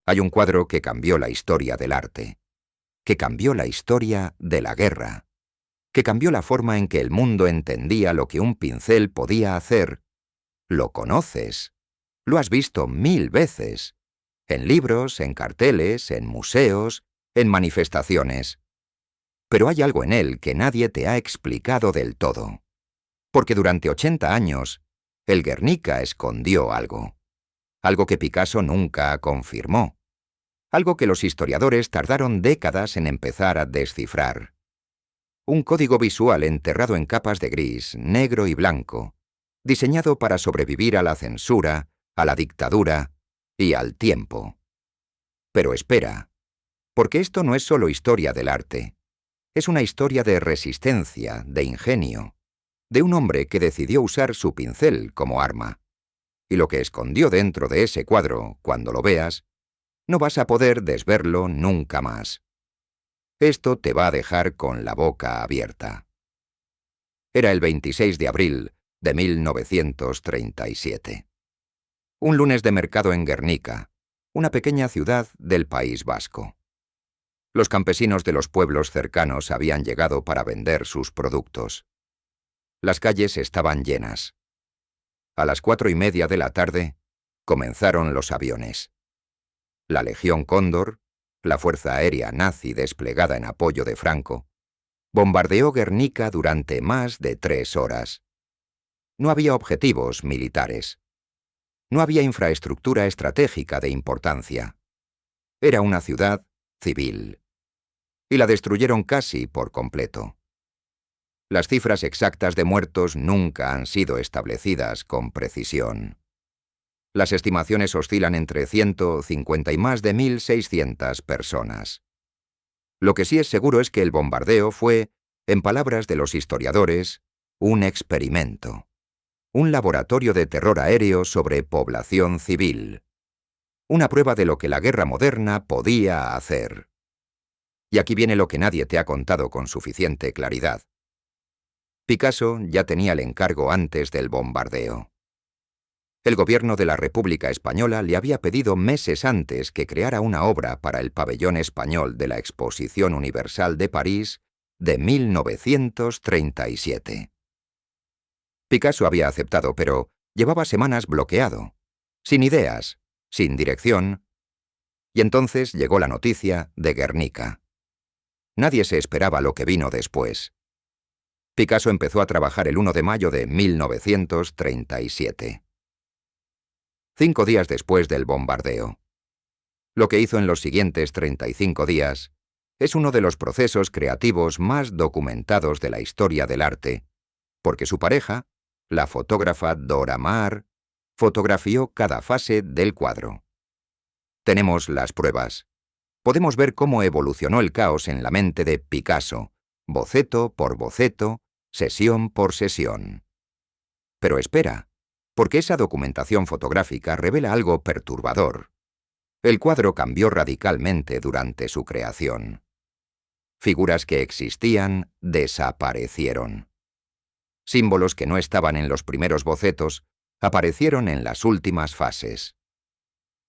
Hay un cuadro que cambió la historia del arte, que cambió la historia de la guerra, que cambió la forma en que el mundo entendía lo que un pincel podía hacer. Lo conoces, lo has visto 1000 veces, en libros, en carteles, en museos, en manifestaciones. Pero hay algo en él que nadie te ha explicado del todo, porque durante 80 años, el Guernica escondió algo que Picasso nunca confirmó, algo que los historiadores tardaron décadas en empezar a descifrar. Un código visual enterrado en capas de gris, negro y blanco, diseñado para sobrevivir a la censura, a la dictadura y al tiempo. Pero espera, porque esto no es solo historia del arte, es una historia de resistencia, de ingenio, de un hombre que decidió usar su pincel como arma. Y lo que escondió dentro de ese cuadro, cuando lo veas, no vas a poder desverlo nunca más. Esto te va a dejar con la boca abierta. Era el 26 de abril de 1937. Un lunes de mercado en Guernica, una pequeña ciudad del País Vasco. Los campesinos de los pueblos cercanos habían llegado para vender sus productos. Las calles estaban llenas. A las 4:30 de la tarde, comenzaron los aviones. La Legión Cóndor, la fuerza aérea nazi desplegada en apoyo de Franco, bombardeó Guernica durante más de 3 horas. No había objetivos militares. No había infraestructura estratégica de importancia. Era una ciudad civil. Y la destruyeron casi por completo. Las cifras exactas de muertos nunca han sido establecidas con precisión. Las estimaciones oscilan entre 150 y más de 1.600 personas. Lo que sí es seguro es que el bombardeo fue, en palabras de los historiadores, un experimento. Un laboratorio de terror aéreo sobre población civil. Una prueba de lo que la guerra moderna podía hacer. Y aquí viene lo que nadie te ha contado con suficiente claridad. Picasso ya tenía el encargo antes del bombardeo. El gobierno de la República Española le había pedido meses antes que creara una obra para el pabellón español de la Exposición Universal de París de 1937. Picasso había aceptado, pero llevaba semanas bloqueado, sin ideas, sin dirección, y entonces llegó la noticia de Guernica. Nadie se esperaba lo que vino después. Picasso empezó a trabajar el 1 de mayo de 1937. 5 días después del bombardeo. Lo que hizo en los siguientes 35 días es uno de los procesos creativos más documentados de la historia del arte, porque su pareja, la fotógrafa Dora Maar, fotografió cada fase del cuadro. Tenemos las pruebas. Podemos ver cómo evolucionó el caos en la mente de Picasso, boceto por boceto, sesión por sesión. Pero espera, porque esa documentación fotográfica revela algo perturbador. El cuadro cambió radicalmente durante su creación. Figuras que existían desaparecieron. Símbolos que no estaban en los primeros bocetos aparecieron en las últimas fases.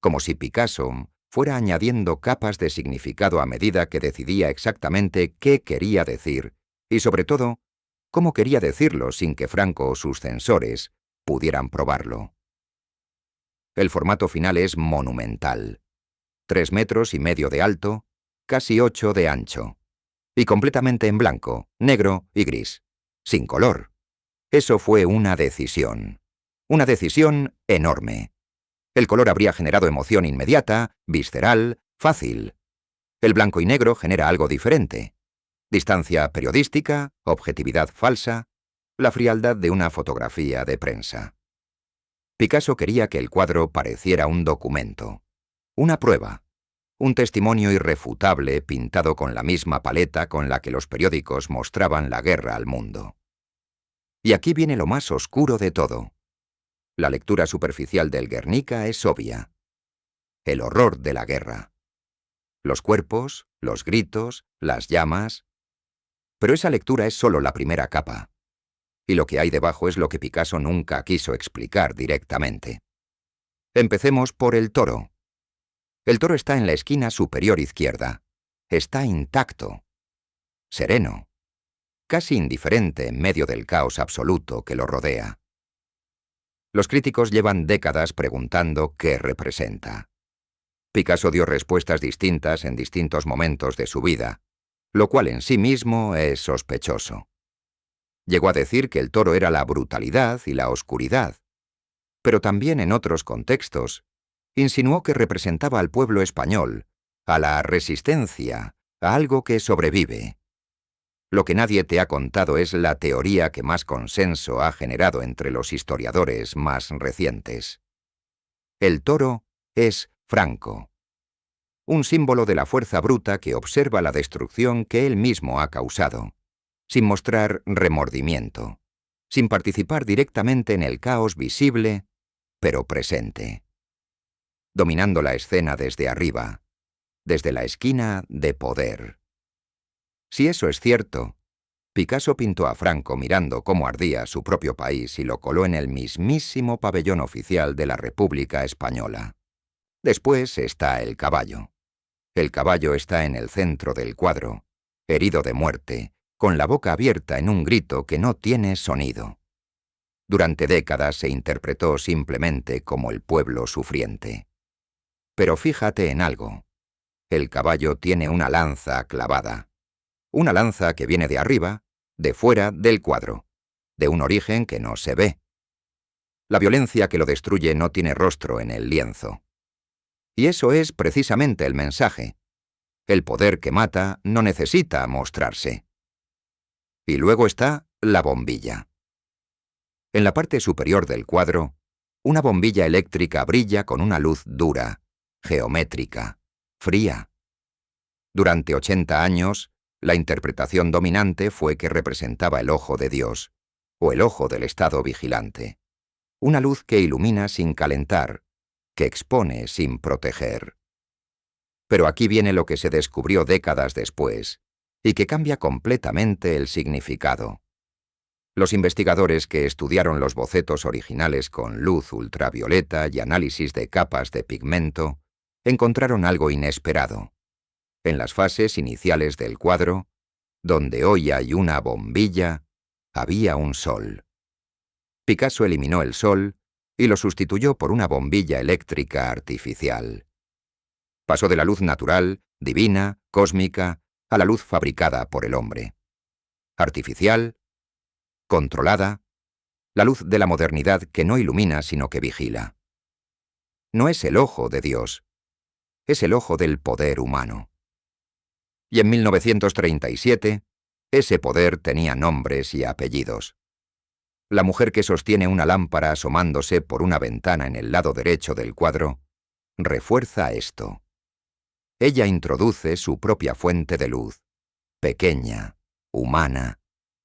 Como si Picasso fuera añadiendo capas de significado a medida que decidía exactamente qué quería decir y, sobre todo, cómo quería decirlo sin que Franco o sus censores pudieran probarlo. El formato final es monumental. 3,5 metros de alto, casi 8 de ancho. Y completamente en blanco, negro y gris. Sin color. Eso fue una decisión. Una decisión enorme. El color habría generado emoción inmediata, visceral, fácil. El blanco y negro genera algo diferente. Distancia periodística, objetividad falsa, la frialdad de una fotografía de prensa. Picasso quería que el cuadro pareciera un documento, una prueba, un testimonio irrefutable pintado con la misma paleta con la que los periódicos mostraban la guerra al mundo. Y aquí viene lo más oscuro de todo. La lectura superficial del Guernica es obvia. El horror de la guerra. Los cuerpos, los gritos, las llamas. Pero esa lectura es solo la primera capa. Y lo que hay debajo es lo que Picasso nunca quiso explicar directamente. Empecemos por el toro. El toro está en la esquina superior izquierda. Está intacto, sereno, casi indiferente en medio del caos absoluto que lo rodea. Los críticos llevan décadas preguntando qué representa. Picasso dio respuestas distintas en distintos momentos de su vida, lo cual en sí mismo es sospechoso. Llegó a decir que el toro era la brutalidad y la oscuridad, pero también en otros contextos insinuó que representaba al pueblo español, a la resistencia, a algo que sobrevive. Lo que nadie te ha contado es la teoría que más consenso ha generado entre los historiadores más recientes. El toro es Franco, un símbolo de la fuerza bruta que observa la destrucción que él mismo ha causado, sin mostrar remordimiento, sin participar directamente en el caos visible, pero presente. Dominando la escena desde arriba, desde la esquina de poder. Si eso es cierto, Picasso pintó a Franco mirando cómo ardía su propio país y lo coló en el mismísimo pabellón oficial de la República Española. Después está el caballo. El caballo está en el centro del cuadro, herido de muerte, con la boca abierta en un grito que no tiene sonido. Durante décadas se interpretó simplemente como el pueblo sufriente. Pero fíjate en algo. El caballo tiene una lanza clavada. Una lanza que viene de arriba, de fuera del cuadro, de un origen que no se ve. La violencia que lo destruye no tiene rostro en el lienzo. Y eso es precisamente el mensaje. El poder que mata no necesita mostrarse. Y luego está la bombilla. En la parte superior del cuadro, una bombilla eléctrica brilla con una luz dura, geométrica, fría. Durante 80 años, la interpretación dominante fue que representaba el ojo de Dios, o el ojo del Estado vigilante. Una luz que ilumina sin calentar, que expone sin proteger. Pero aquí viene lo que se descubrió décadas después, y que cambia completamente el significado. Los investigadores que estudiaron los bocetos originales con luz ultravioleta y análisis de capas de pigmento, encontraron algo inesperado. En las fases iniciales del cuadro, donde hoy hay una bombilla, había un sol. Picasso eliminó el sol y lo sustituyó por una bombilla eléctrica artificial. Pasó de la luz natural, divina, cósmica, a la luz fabricada por el hombre. Artificial, controlada, la luz de la modernidad que no ilumina sino que vigila. No es el ojo de Dios, es el ojo del poder humano. Y en 1937, ese poder tenía nombres y apellidos. La mujer que sostiene una lámpara asomándose por una ventana en el lado derecho del cuadro, refuerza esto. Ella introduce su propia fuente de luz, pequeña, humana,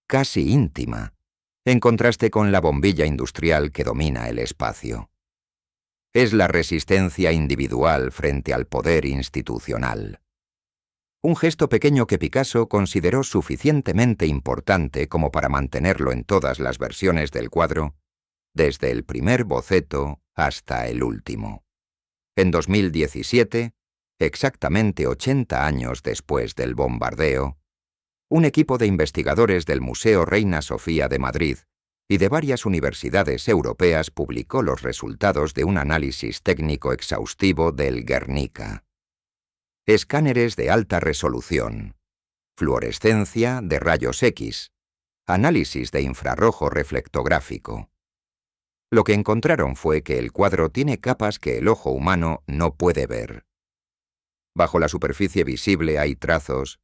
casi íntima, en contraste con la bombilla industrial que domina el espacio. Es la resistencia individual frente al poder institucional. Un gesto pequeño que Picasso consideró suficientemente importante como para mantenerlo en todas las versiones del cuadro, desde el primer boceto hasta el último. En 2017, exactamente 80 años después del bombardeo, un equipo de investigadores del Museo Reina Sofía de Madrid y de varias universidades europeas publicó los resultados de un análisis técnico exhaustivo del Guernica. Escáneres de alta resolución, fluorescencia de rayos X, análisis de infrarrojo reflectográfico. Lo que encontraron fue que el cuadro tiene capas que el ojo humano no puede ver. Bajo la superficie visible hay trazos,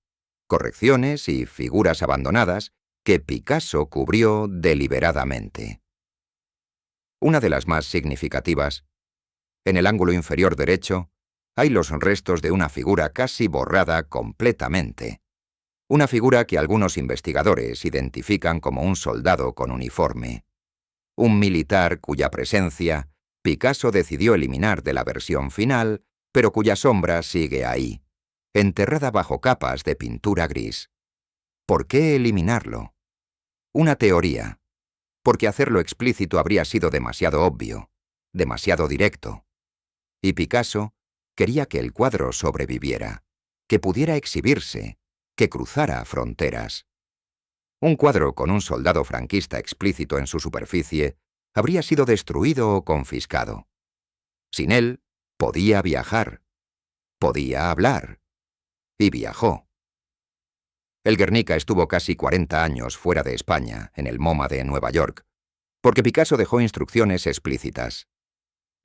correcciones y figuras abandonadas que Picasso cubrió deliberadamente. Una de las más significativas, en el ángulo inferior derecho, hay los restos de una figura casi borrada completamente. Una figura que algunos investigadores identifican como un soldado con uniforme. Un militar cuya presencia Picasso decidió eliminar de la versión final, pero cuya sombra sigue ahí, enterrada bajo capas de pintura gris. ¿Por qué eliminarlo? Una teoría. Porque hacerlo explícito habría sido demasiado obvio, demasiado directo. Y Picasso, Quería que el cuadro sobreviviera, que pudiera exhibirse, que cruzara fronteras. Un cuadro con un soldado franquista explícito en su superficie habría sido destruido o confiscado. Sin él, podía viajar, podía hablar, y viajó. El Guernica estuvo casi 40 años fuera de España, en el MoMA de Nueva York, porque Picasso dejó instrucciones explícitas.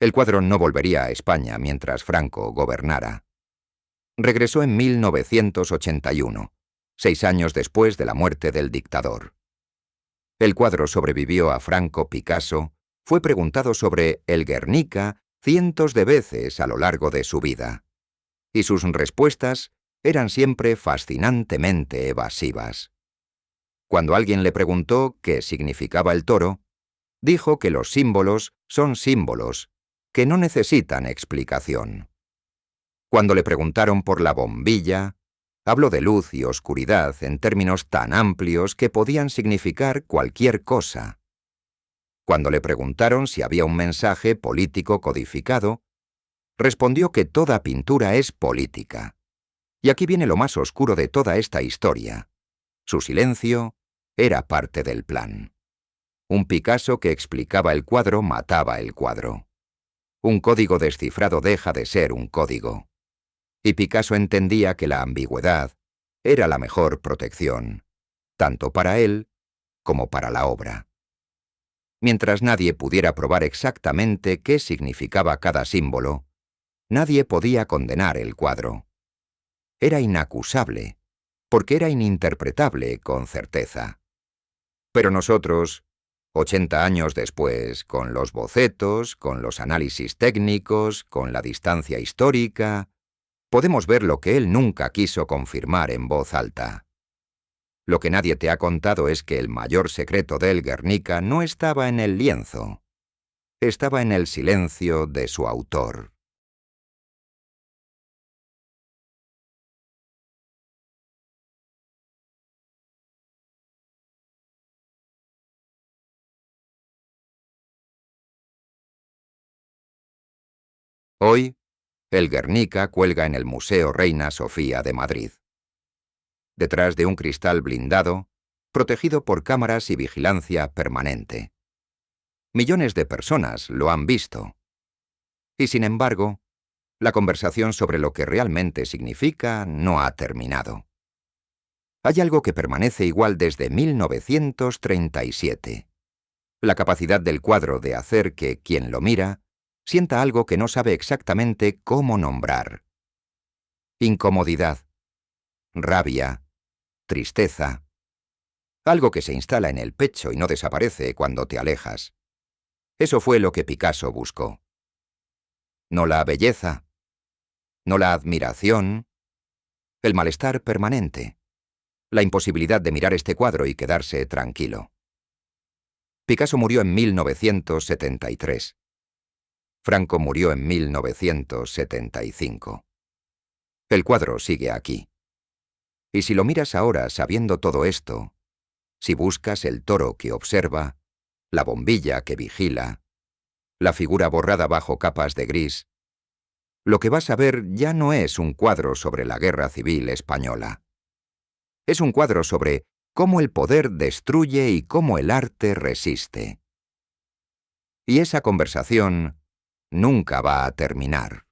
El cuadro no volvería a España mientras Franco gobernara. Regresó en 1981, 6 años después de la muerte del dictador. El cuadro sobrevivió a Franco. Picasso fue preguntado sobre el Guernica cientos de veces a lo largo de su vida, y sus respuestas eran siempre fascinantemente evasivas. Cuando alguien le preguntó qué significaba el toro, dijo que los símbolos son símbolos, que no necesitan explicación. Cuando le preguntaron por la bombilla, habló de luz y oscuridad en términos tan amplios que podían significar cualquier cosa. Cuando le preguntaron si había un mensaje político codificado, respondió que toda pintura es política. Y aquí viene lo más oscuro de toda esta historia. Su silencio era parte del plan. Un Picasso que explicaba el cuadro mataba el cuadro. Un código descifrado deja de ser un código. Y Picasso entendía que la ambigüedad era la mejor protección, tanto para él como para la obra. Mientras nadie pudiera probar exactamente qué significaba cada símbolo, nadie podía condenar el cuadro. Era inacusable, porque era ininterpretable con certeza. Pero nosotros, 80 años después, con los bocetos, con los análisis técnicos, con la distancia histórica, podemos ver lo que él nunca quiso confirmar en voz alta. Lo que nadie te ha contado es que el mayor secreto del Guernica no estaba en el lienzo, estaba en el silencio de su autor. Hoy, el Guernica cuelga en el Museo Reina Sofía de Madrid. Detrás de un cristal blindado, protegido por cámaras y vigilancia permanente. Millones de personas lo han visto. Y sin embargo, la conversación sobre lo que realmente significa no ha terminado. Hay algo que permanece igual desde 1937. La capacidad del cuadro de hacer que quien lo mira sienta algo que no sabe exactamente cómo nombrar. Incomodidad, rabia, tristeza. Algo que se instala en el pecho y no desaparece cuando te alejas. Eso fue lo que Picasso buscó. No la belleza, no la admiración, el malestar permanente, la imposibilidad de mirar este cuadro y quedarse tranquilo. Picasso murió en 1973. Franco murió en 1975. El cuadro sigue aquí. Y si lo miras ahora sabiendo todo esto, si buscas el toro que observa, la bombilla que vigila, la figura borrada bajo capas de gris, lo que vas a ver ya no es un cuadro sobre la Guerra Civil Española. Es un cuadro sobre cómo el poder destruye y cómo el arte resiste. Y esa conversación nunca va a terminar.